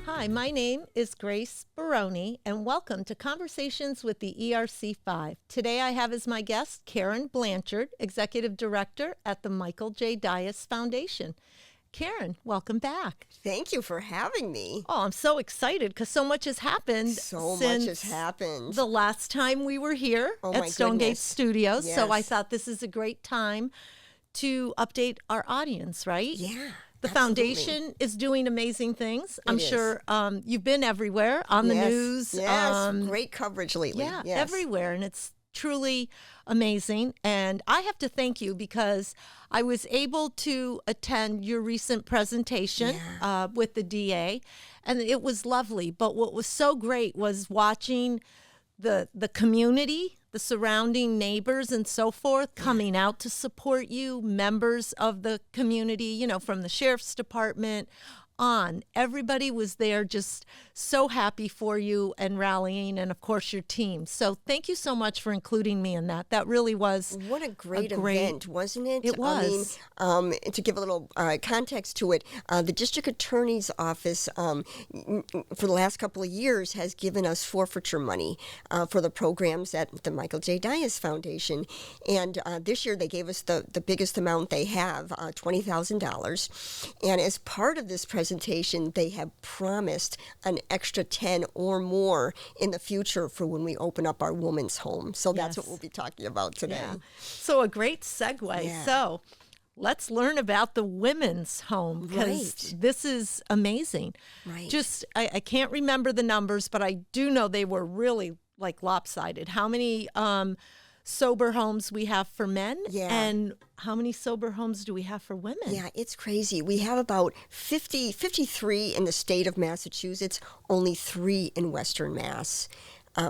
Hi, my name is Grace Baroni, and welcome to Conversations with the ERC5. Today I have as my guest Karen Blanchard, Executive Director at the Michael J. Dias Foundation. Karen, welcome back. Thank you for having me. Oh, I'm so excited because so much has happened since the last time we were here at Stonegate Studios. Yes. So I thought this is a great time to update our audience, right? Yeah. The foundation is doing amazing things. I'm sure you've been everywhere on the news. Yes, great coverage lately. Yeah, everywhere. And it's truly amazing. And I have to thank you because I was able to attend your recent presentation with the DA, and it was lovely. But what was so great was watching the community, the surrounding neighbors and so forth coming out to support you, members of the community, you know, from the sheriff's department on. Everybody was there just so happy for you and rallying, and of course your team. So thank you so much for including me in that. That really was what a great event, wasn't it? It was. I mean, to give a little context to it, the district attorney's office for the last couple of years has given us forfeiture money for the programs at the Michael J. Dias Foundation, and this year they gave us the biggest amount they have, $20,000, and as part of this presentation, they have promised an extra 10 or more in the future for when we open up our women's home. So that's what we'll be talking about today. Yeah. So a great segue. Yeah. So let's learn about the women's home, because this is amazing. Right. Just, I can't remember the numbers, but I do know they were really like lopsided. How many sober homes we have for men, and how many sober homes do we have for women? Yeah, it's crazy. We have about 53 in the state of Massachusetts, only 3 in Western Mass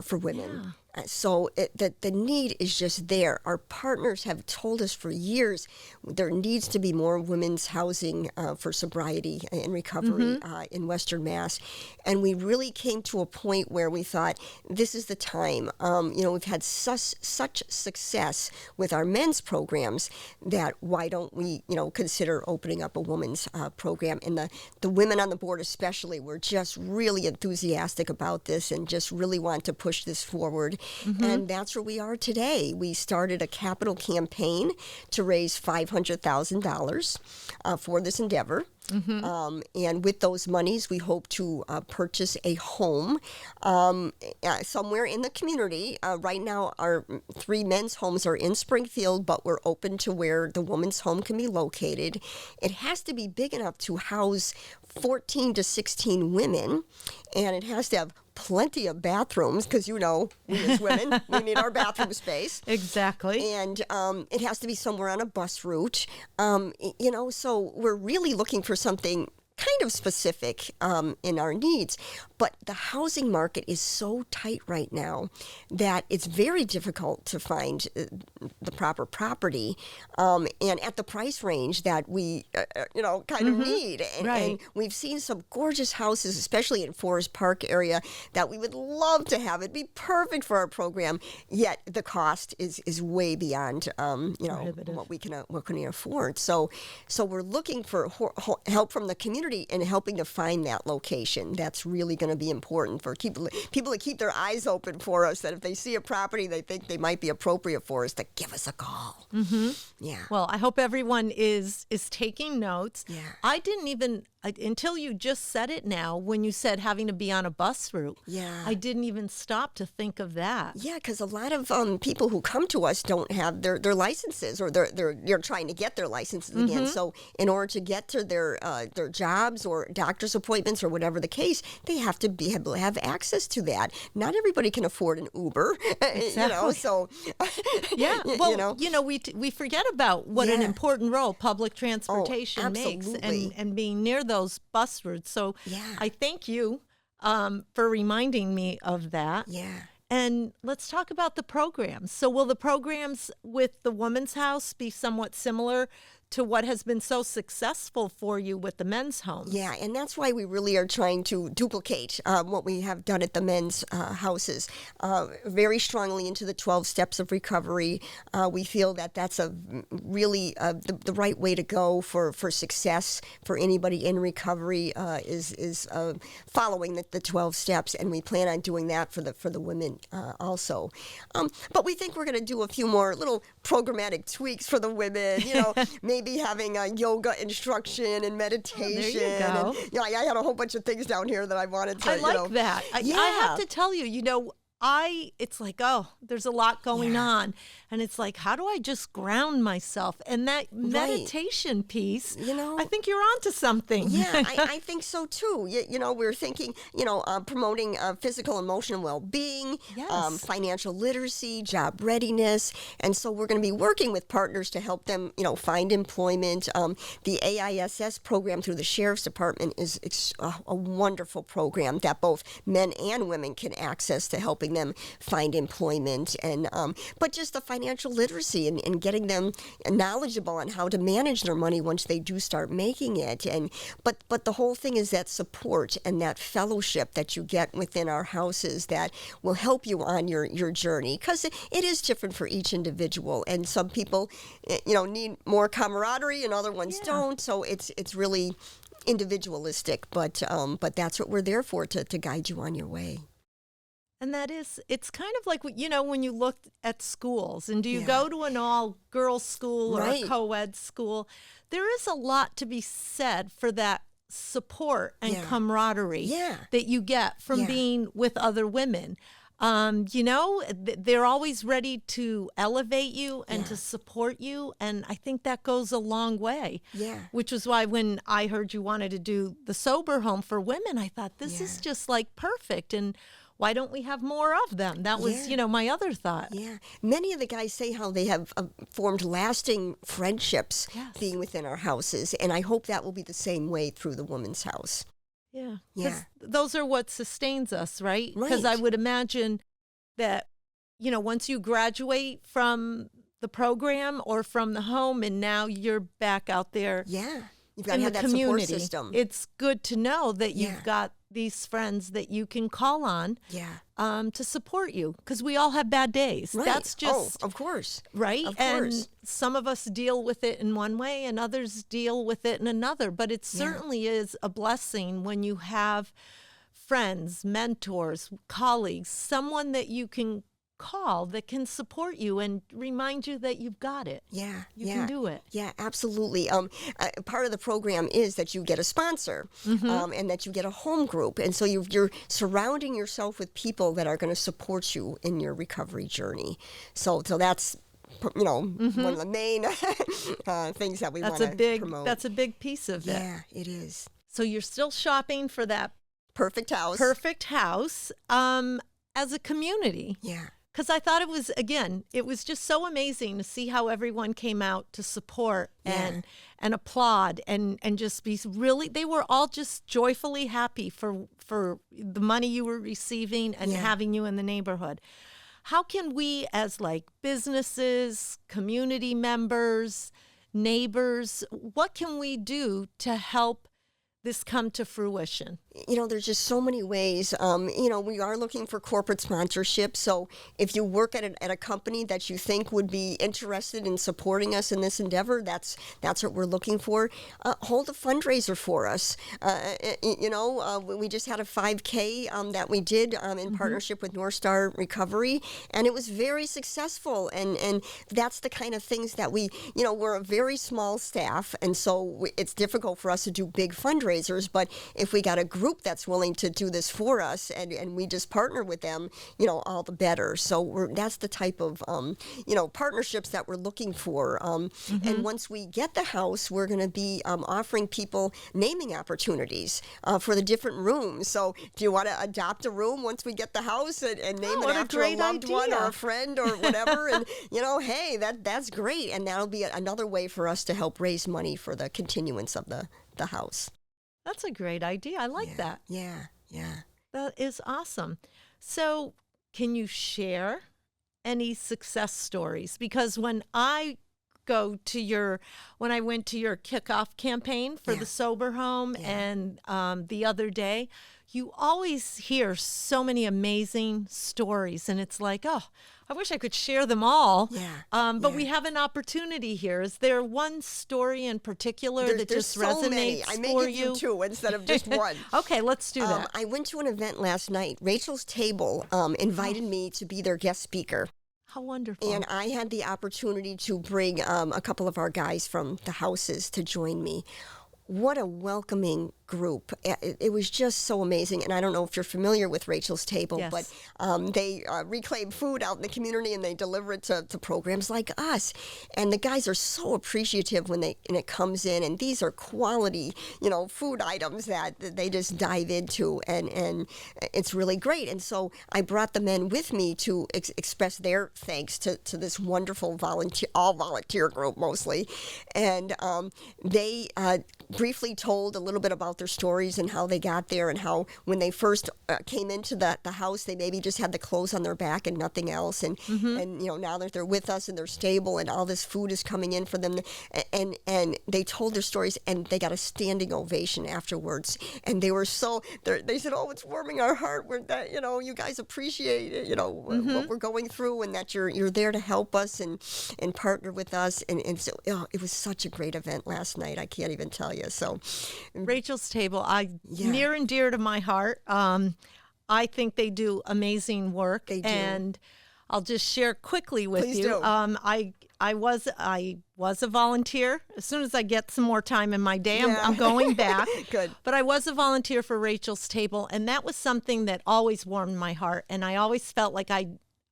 for women. Yeah. So the need is just there. Our partners have told us for years there needs to be more women's housing for sobriety and recovery in Western Mass. And we really came to a point where we thought, this is the time. We've had such success with our men's programs that why don't we, consider opening up a women's program? And the women on the board especially were just really enthusiastic about this and just really want to push this forward. Mm-hmm. And that's where we are today. We started a capital campaign to raise $500,000 for this endeavor. Mm-hmm. And with those monies, we hope to purchase a home somewhere in the community. Right now, our 3 men's homes are in Springfield, but we're open to where the woman's home can be located. It has to be big enough to house 14 to 16 women, and it has to have plenty of bathrooms, because we as women, we need our bathroom space. Exactly. And it has to be somewhere on a bus route. So we're really looking for something kind of specific in our needs. But the housing market is so tight right now that it's very difficult to find the proper property and at the price range that we, kind of need. And we've seen some gorgeous houses, especially in Forest Park area, that we would love to have. It'd be perfect for our program, yet the cost is way beyond, what we can afford. So we're looking for help from the community and helping to find that location. That's really going to be important for people to keep their eyes open for us, that if they see a property they think they might be appropriate for us, to give us a call. Mm-hmm. Yeah. Well, I hope everyone is taking notes. Yeah. I didn't even, until you just said it now, when you said having to be on a bus route, I didn't even stop to think of that. Yeah, because a lot of people who come to us don't have their licenses, or they're trying to get their licenses again. So in order to get to their jobs or doctor's appointments or whatever the case, they have to be able to have access to that. Not everybody can afford an Uber, exactly. So yeah, well, we forget about what an important role public transportation makes, and being near those bus routes. So I thank you for reminding me of that. Yeah. And let's talk about the programs. So will the programs with the Women's House be somewhat similar to what has been so successful for you with the men's homes. Yeah, and that's why we really are trying to duplicate what we have done at the men's houses very strongly into the 12 steps of recovery. We feel that that's a really the right way to go for success for anybody in recovery is following the 12 steps, and we plan on doing that for the women also. But we think we're going to do a few more little programmatic tweaks for the women, maybe having a yoga instruction and meditation. There you go. And, I had a whole bunch of things down here that I wanted to, I like that. I have to tell you, it's like, there's a lot going on. And it's like, how do I just ground myself? And that meditation piece, I think you're onto something. Yeah, I think so too. We're thinking, promoting physical, emotional well-being, financial literacy, job readiness. And so we're going to be working with partners to help them, find employment. The AISS program through the Sheriff's Department is a wonderful program that both men and women can access to helping them find employment, and but just the financial literacy and getting them knowledgeable on how to manage their money once they do start making it. And but the whole thing is that support and that fellowship that you get within our houses that will help you on your journey, because it is different for each individual, and some people need more camaraderie and other ones don't. So it's really individualistic, but that's what we're there for, to guide you on your way. And it's kind of like, when you look at schools, and do you go to an all-girls school or a co-ed school? There is a lot to be said for that support and camaraderie that you get from being with other women. They're always ready to elevate you and to support you. And I think that goes a long way. Yeah. Which was why when I heard you wanted to do the sober home for women, I thought this is just like perfect. And why don't we have more of them? That was, my other thought. Yeah. Many of the guys say how they have formed lasting friendships being within our houses. And I hope that will be the same way through the woman's house. Yeah. Yeah. Those are what sustains us, right? Because I would imagine that, once you graduate from the program or from the home and now you're back out there. Yeah. You've got to have that support system. It's good to know that you've got these friends that you can call on to support you, because we all have bad days. Right. That's just... of course. Right? Of course. And some of us deal with it in one way and others deal with it in another. But it certainly is a blessing when you have friends, mentors, colleagues, someone that you can call that can support you and remind you that you've got it. Yeah. You can do it. Yeah, absolutely. Part of the program is that you get a sponsor and that you get a home group. And so you're surrounding yourself with people that are going to support you in your recovery journey. So that's one of the main things that we want to promote. That's a big piece of it. Yeah, it is. So you're still shopping for that perfect house. As a community. Yeah. Because I thought it was just so amazing to see how everyone came out to support and applaud and just be really, they were all just joyfully happy for the money you were receiving and having you in the neighborhood. How can we, as like businesses, community members, neighbors, what can we do to help this come to fruition? There's just so many ways. We are looking for corporate sponsorship. So if you work at a company that you think would be interested in supporting us in this endeavor, that's what we're looking for. Hold a fundraiser for us. We just had a 5K that we did in partnership with North Star Recovery, and it was very successful. And that's the kind of things that we're a very small staff, and so it's difficult for us to do big fundraisers. But if we got a group that's willing to do this for us and we just partner with them, all the better. So that's the type of, partnerships that we're looking for. And once we get the house, we're going to be offering people naming opportunities for the different rooms. So do you want to adopt a room once we get the house and name it after a loved one or a friend or whatever? And, hey, that's great. And that'll be another way for us to help raise money for the continuance of the house. That's a great idea. I like that. Yeah. That is awesome. So can you share any success stories? Because when I go to when I went to your kickoff campaign for the Sober Home and the other day, you always hear so many amazing stories, and it's like, oh, I wish I could share them all. But we have an opportunity here. Is there one story in particular that just there's so resonates many. I may for give you two instead of just one. Okay, let's do that. I went to an event last night. Rachel's Table invited me to be their guest speaker. How wonderful. And I had the opportunity to bring a couple of our guys from the houses to join me. What a welcoming group. It was just so amazing. And I don't know if you're familiar with Rachel's Table, but they reclaim food out in the community and they deliver it to programs like us. And the guys are so appreciative when it comes in. And these are quality, food items that they just dive into. And it's really great. And so I brought the men with me to express their thanks to this wonderful volunteer group mostly. And they briefly told a little bit about their stories and how they got there and how when they first came into the house, they maybe just had the clothes on their back and nothing else. And now that they're with us and they're stable and all this food is coming in for them. And they told their stories and they got a standing ovation afterwards. And they were they said, oh, it's warming our heart. You guys appreciate it, what we're going through and that you're there to help us and partner with us. And so it was such a great event last night. I can't even tell you. So Rachel's Table, near and dear to my heart. I think they do amazing work. They do. And I'll just share quickly with Please you. do. I was a volunteer. As soon as I get some more time in my day, I'm going back. Good. But I was a volunteer for Rachel's Table, and that was something that always warmed my heart. And I always felt like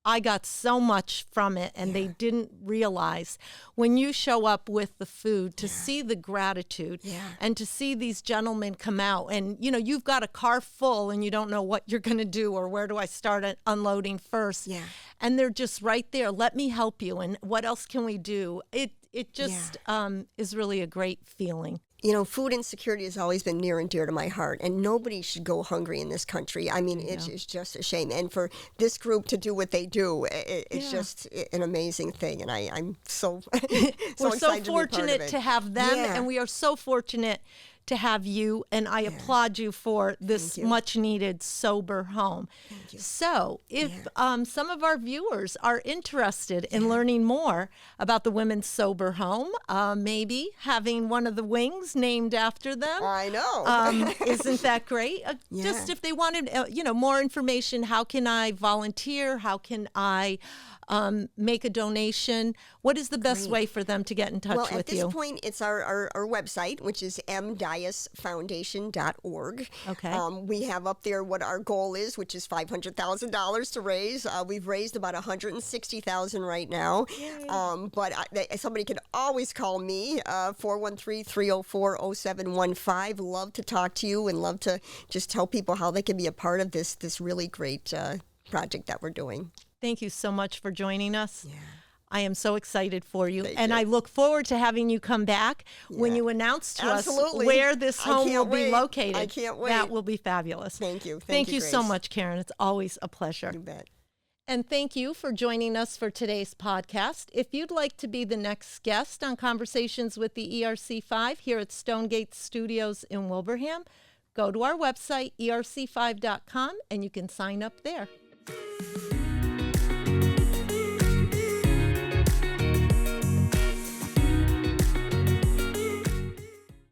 I got so much from it, and they didn't realize when you show up with the food to see the gratitude and to see these gentlemen come out and, you've got a car full and you don't know what you're going to do or where do I start unloading first. Yeah. And they're just right there. Let me help you. And what else can we do? It just is really a great feeling. Food insecurity has always been near and dear to my heart, and nobody should go hungry in this country. I mean, it's just a shame. And for this group to do what they do, it's just an amazing thing. And I'm so we're so excited fortunate to have them, and we are so fortunate to have you, and I applaud you for this much-needed sober home. Thank you. So if some of our viewers are interested in learning more about the Women's Sober Home, maybe having one of the wings named after them. I know. Isn't that great? Just if they wanted more information, how can I volunteer? How can I make a donation? What is the best way for them to get in touch with you? Well, at this point, it's our website, which is mdiasfoundation.org. Okay. We have up there what our goal is, which is $500,000 to raise. We've raised about $160,000 right now. But somebody can always call me, 413-304-0715. Love to talk to you and love to just tell people how they can be a part of this really great project that we're doing. Thank you so much for joining us. Yeah. I am so excited for you. Thank and you. I look forward to having you come back when you announce to us where this home will be located. I can't wait. That will be fabulous. Thank you. Thank you Grace. so much, Karen. It's always a pleasure. You bet. And thank you for joining us for today's podcast. If you'd like to be the next guest on Conversations with the ERC5 here at Stonegate Studios in Wilbraham, go to our website, erc5.com, and you can sign up there.